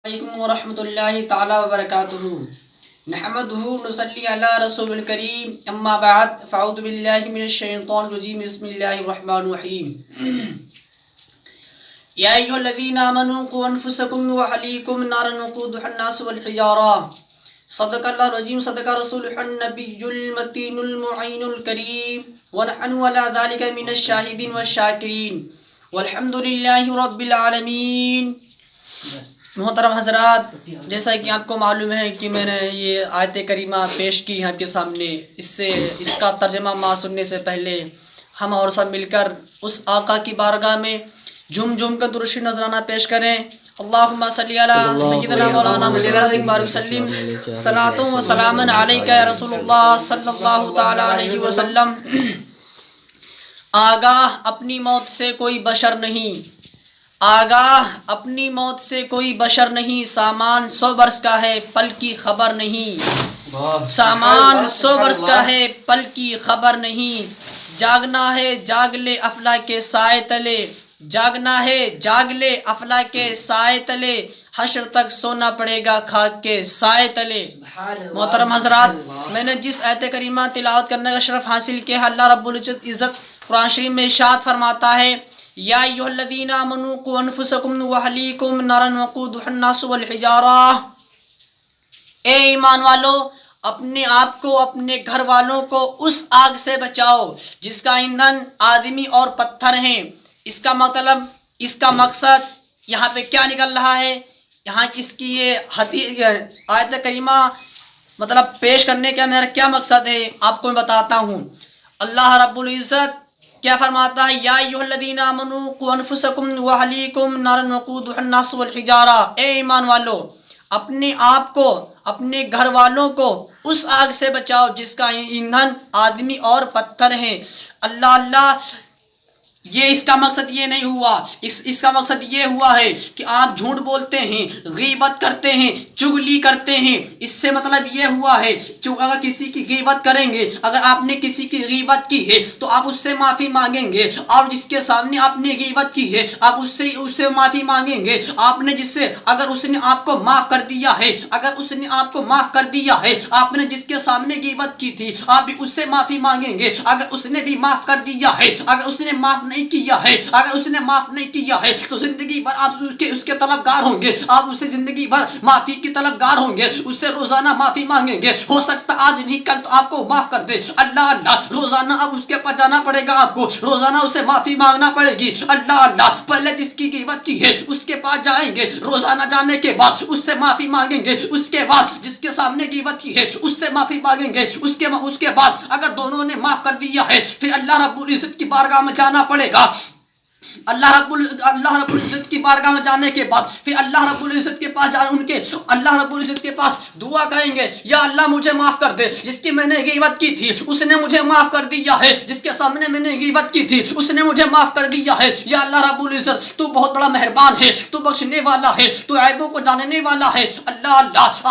علیکم ورحمۃ اللہ تعالی وبرکاتہ نحمده نصلی علی رسول الکریم اما بعد فاعوذ باللہ من الشیطان الرجیم بسم اللہ الرحمن الرحیم یا ایھا الذین آمنوا قوا انفسکم واہلیکم نارا وقودها الناس والحجارہ صدق اللہ العظیم صدق رسولہ النبی المتین المعین الکریم ونحن علی ذلک من الشاہدین والشاکرین والحمد للہ رب العالمین۔ محترم حضرات، جیسا کہ آپ کو معلوم ہے کہ میں نے یہ آیت کریمہ پیش کی ہے آپ کے سامنے، اس کا ترجمہ ما سننے سے پہلے ہم اور سب مل کر اس آقا کی بارگاہ میں جھوم جھوم کر درود نذرانہ پیش کریں۔ اللہم صلی علی سیدنا مولانا محمد وسلم، صلاۃ و سلام علیک یا رسول اللہ صلی اللہ تعالی علیہ وسلم۔ آگاہ اپنی موت سے کوئی بشر نہیں، آگاہ اپنی موت سے کوئی بشر نہیں، سامان 100 برس کا ہے پل کی خبر نہیں، سامان 100 برس کا ہے پل کی خبر نہیں، جاگنا ہے جاگ لے افلا کے سائے تلے، جاگنا ہے جاگ لے افلا کے سائے تلے، حشر تک سونا پڑے گا خاک کے سائے تلے۔ محترم حضرات، میں نے جس آیت کریمہ تلاوت کرنے کا شرف حاصل کیا، اللہ رب العزت قرآن شریف میں ارشاد فرماتا ہے، یا ایھا الذین آمنوا قوا انفسکم واہلیکم نارا وقودها الناس والحجارہ، اے ایمان والو اپنے آپ کو اپنے گھر والوں کو اس آگ سے بچاؤ جس کا ایندھن آدمی اور پتھر ہیں۔ اس کا مطلب، اس کا مقصد یہاں پہ کیا نکل رہا ہے؟ یہاں کس کی یہ آیت کریمہ مطلب پیش کرنے کا میرا کیا مقصد ہے آپ کو میں بتاتا ہوں۔ اللہ رب العزت کیا فرماتا ہے، یا ایھا الذین آمنوا قوا انفسکم واہلیکم نارا وقودها الناس والحجارہ، اے ایمان والو اپنے آپ کو اپنے گھر والوں کو اس آگ سے بچاؤ جس کا ایندھن آدمی اور پتھر ہیں۔ اللہ یہ اس کا مقصد یہ نہیں ہوا، اس کا مقصد یہ ہوا ہے کہ آپ جھوٹ بولتے ہیں، غیبت کرتے ہیں، چغلی کرتے ہیں۔ اس سے مطلب یہ ہوا ہے اگر کسی کی غیبت کریں گے، اگر آپ نے کسی کی غیبت کی ہے تو آپ اس سے معافی مانگیں گے، اور جس کے سامنے آپ نے غیبت کی ہے آپ اس سے معافی مانگیں گے۔ آپ نے جس سے اگر اس نے آپ کو معاف کر دیا ہے، اگر اس نے آپ کو معاف کر دیا ہے، آپ نے جس کے سامنے غیبت کی تھی آپ بھی اس سے معافی مانگیں گے۔ اگر اس نے بھی معاف کر دیا ہے، اگر اس نے معاف نہیں کیا ہے، اگر اس نے معاف نہیں کیا ہے تو زندگی بھر آپ اس کے طلبگار ہوں گے، آپ اس سے زندگی بھر معافی کی طلبگار ہوں گے، اس سے روزانہ معافی مانگیں گے۔ ہو سکتا آج نہیں کل تو آپ کو معاف کر دے اللہ، روزانہ اب اس کے پاس جانا پڑے گا، آپ کو روزانہ اسے معافی مانگنا پڑے گی اللہ۔ پہلے جس کی غیبت کی ہے اس کے پاس جائیں گے، روزانہ جانے کے بعد اس سے معافی مانگیں گے، اس کے بعد جس کے سامنے غیبت کی ہے اس سے معافی مانگیں گے، اس کے بعد اگر دونوں نے معاف کر دیا ہے پھر اللہ رب العزت کی بارگاہ میں جانا پڑے گا۔ اللہ رب العزت کی بارگاہ میں جانے کے بعد پھر اللہ رب العزت کے پاس اللہ رب العزت کے پاس دعا کریں گے، یا اللہ مجھے معاف کر دے، جس کی میں نے غیبت کی تھی اس نے مجھے معاف کر دیا ہے، جس کے سامنے میں نے غیبت کی تھی اس نے مجھے معاف کر دیا ہے۔ یا اللہ رب العزت تو بہت بڑا مہربان ہے، تو بخشنے والا ہے، تو عیبوں کو جاننے والا ہے اللہ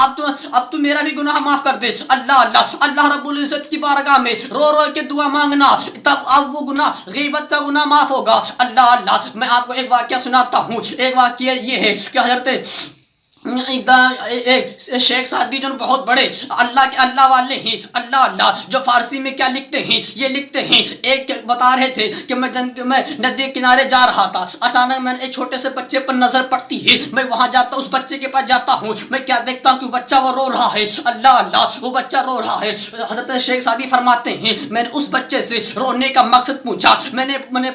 اب تو میرا بھی گناہ معاف کر دے اللہ رب العزت کی بارگاہ میں رو کے دعا مانگنا، تب اب وہ گناہ غیبت کا گناہ معاف ہوگا اللہ۔ میں آپ کو ایک واقعہ سناتا ہوں۔ ایک واقعہ یہ ہے کہ حضرت ایک شیخ سعدی جو بہت بڑے اللہ والے ہیں، اللہ جو فارسی میں کیا لکھتے ہیں، یہ لکھتے ہیں، ایک بتا رہے تھے کہ میں ندی کنارے جا رہا تھا، اچانک میں ایک چھوٹے سے بچے پر نظر پڑتی ہے، میں وہاں جاتا اس بچے کے پاس جاتا ہوں، میں کیا دیکھتا ہوں کہ بچہ وہ رو رہا ہے اللہ وہ بچہ رو رہا ہے۔ حضرت شیخ سعدی فرماتے ہیں میں نے اس بچے سے رونے کا مقصد پوچھا، میں نے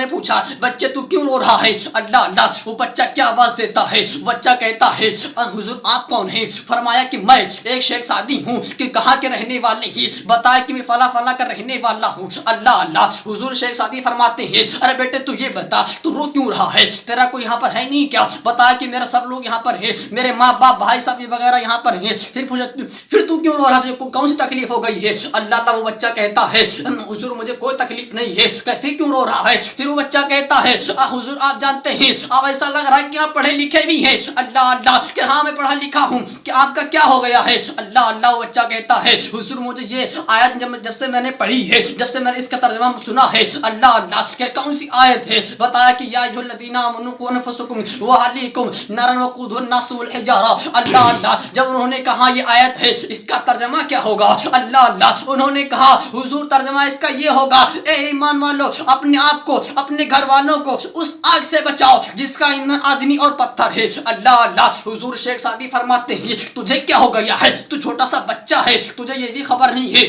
پوچھا بچے تو کیوں رو رہا ہے اللہ وہ بچہ کیا آواز دیتا ہے، بچہ کہتا ہے حضور آپ کون ہیں؟ فرمایا کہ میں ایک شیخ سعدی ہوں، کہ کہاں کے رہنے والے ہیں؟ بتایا کہ میں فلاں کا رہنے والا ہوں اللہ۔ حضور شیخ سعدی فرماتے ہیں ارے بیٹے تو یہ بتا تو رو کیوں رہا ہے، تیرا کوئی یہاں پر ہے نہیں کیا؟ بتایا کہ میرا سب لوگ یہاں پر ہیں، میرے ماں باپ بھائی صاحب وغیرہ یہاں پر ہیں، پھر تو کیوں رو رہا ہے، کون سی تکلیف ہو گئی ہے اللہ؟ وہ بچہ کہتا ہے حضور مجھے کوئی تکلیف نہیں ہے۔ پھر کیوں رو رہا ہے؟ پھر وہ بچہ کہتا ہے حضور آپ جانتے ہیں آپ ایسا لگ رہا ہے کہ آپ پڑھے لکھے بھی ہے اللہ اللہ کہ ہاں میں پڑھا لکھا ہوں کہ آپ کا کیا ہو گیا ہے اللہ اللہ وہ بچہ کہتا ہے حضور مجھے یہ آیت جب سے میں نے پڑھی ہے جب سے میں نے اس کا ترجمہ سنا ہے اللہ اللہ کہ کون سی آیت ہے بتایا کہ یا ایھا الذین آمنوا قوا انفسکم واہلیکم نارا وقودھا الناس والحجارہ اللہ اللہ جب انہوں نے کہا یہ آیت ہے اس کا ترجمہ کیا ہوگا اللہ اللہ انہوں نے کہا حضور ترجمہ اس کا یہ ہوگا اے ایمان والو اپنے آپ کو اپنے گھر والوں کو اس آگ سے بچاؤ جس کا ایندھن آدمی اور پتھر ہے اللہ اللہ حضور شیخ سعدی فرماتے ہیں تجھے کیا ہو گیا ہے تو چھوٹا سا بچہ ہے تجھے یہ بھی خبر نہیں ہے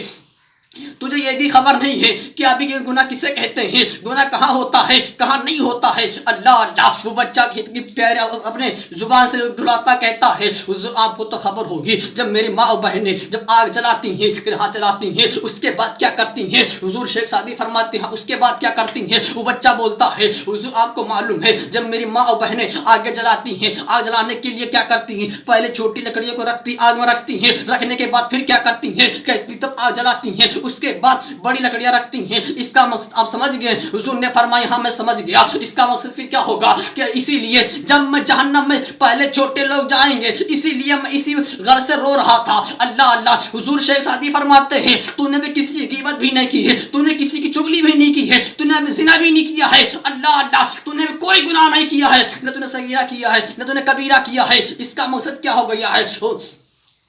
تجھے یہ بھی خبر نہیں ہے کہ ابھی یہ گناہ کسے کہتے ہیں گناہ کہاں ہوتا ہے کہاں نہیں ہوتا ہے اللہ اللہ وہ بچہ کتنی پیارے اپنے زبان سے دھلاتا کہتا ہے حضور آپ کو تو خبر ہوگی جب میری ماں اور بہنیں جب آگ جلاتی ہیں ہاں جلاتی ہیں اس کے بعد کیا کرتی ہیں حضور شیخ سعدی فرماتے ہیں اس کے بعد کیا کرتی ہیں وہ بچہ بولتا ہے حضور آپ کو معلوم ہے جب میری ماں اور بہنیں آگ جلاتی ہیں آگ جلانے کے لیے کیا کرتی ہیں پہلے چھوٹی لکڑیوں کو آگ میں رکھتی ہیں رکھنے کے بعد پھر کیا کرتی ہیں کہتی تب آگ جلاتی ہیں اس کے بعد بڑی لکڑیاں رکھتی ہیں اس کا مقصد آپ سمجھ گئے حضور نے فرمایا ہاں میں سمجھ گیا اس کا مقصد پھر کیا ہوگا کہ اسی لیے جب میں جہنم میں پہلے چھوٹے لوگ جائیں گے اسی لیے میں اسی غرض سے رو رہا تھا اللہ اللہ حضور شیخ سعدی فرماتے ہیں تو نے بھی کسی کی غیبت بھی نہیں کی ہے تو نے کسی کی چغلی بھی نہیں کی ہے تو نے زنا بھی نہیں کیا ہے اللہ اللہ تو نے کوئی گناہ نہیں کیا ہے نہ تو نے صغیرہ کیا ہے نہ تو نے کبیرہ کیا ہے اس کا مقصد کیا ہو گیا ہے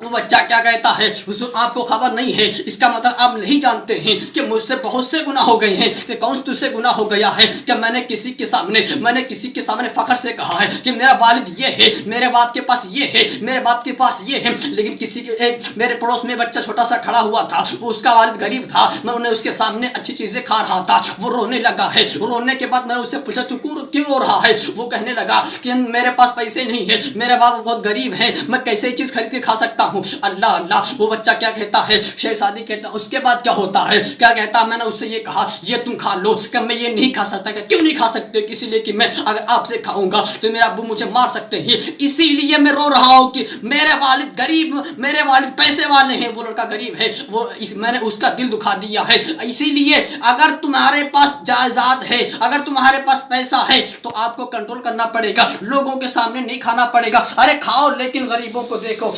وہ بچہ کیا کہتا ہے حضور آپ کو خبر نہیں ہے اس کا مطلب آپ نہیں جانتے ہیں کہ مجھ سے بہت سے گناہ ہو گئے ہیں کہ کون تجھ سے گناہ ہو گیا ہے کہ میں نے کسی کے سامنے فخر سے کہا ہے کہ میرا والد یہ ہے میرے باپ کے پاس یہ ہے میرے باپ کے پاس یہ ہے لیکن کسی کے میرے پڑوس میں بچہ چھوٹا سا کھڑا ہوا تھا وہ اس کا والد غریب تھا میں انہیں اس کے سامنے اچھی چیزیں کھا رہا تھا وہ رونے لگا ہے رونے کے بعد میں نے اس سے پوچھا تو کیوں رو رہا ہے وہ کہنے لگا کہ میرے پاس پیسے نہیں ہے میرے باپ بہت غریب ہیں میں کیسے چیز خرید کے کھا سکتا ہوں اللہ اللہ وہ بچہ کیا کہتا ہے شیخ سعدی کہتا ہے اس کے بعد کیا ہوتا ہے کیا کہتا ہے میں نے اس سے یہ کہا یہ تم کھا لو کہ میں یہ نہیں کھا سکتا کہ کیوں نہیں کھا سکتے اسی لیے کہ میں اگر آپ سے کھاؤں گا تو میرا ابو مجھے مار سکتے ہیں اسی لیے میں رو رہا ہوں کہ میرے والد غریب میرے والد پیسے والے ہیں وہ لڑکا غریب ہے وہ میں نے اس کا دل دکھا دیا ہے اسی لیے اگر تمہارے پاس جائیداد ہے اگر تمہارے پاس پیسہ ہے تو آپ کو کنٹرول کرنا پڑے گا لوگوں کے سامنے نہیں کھانا پڑے گا ارے کھاؤ لیکن غریبوں کو دیکھو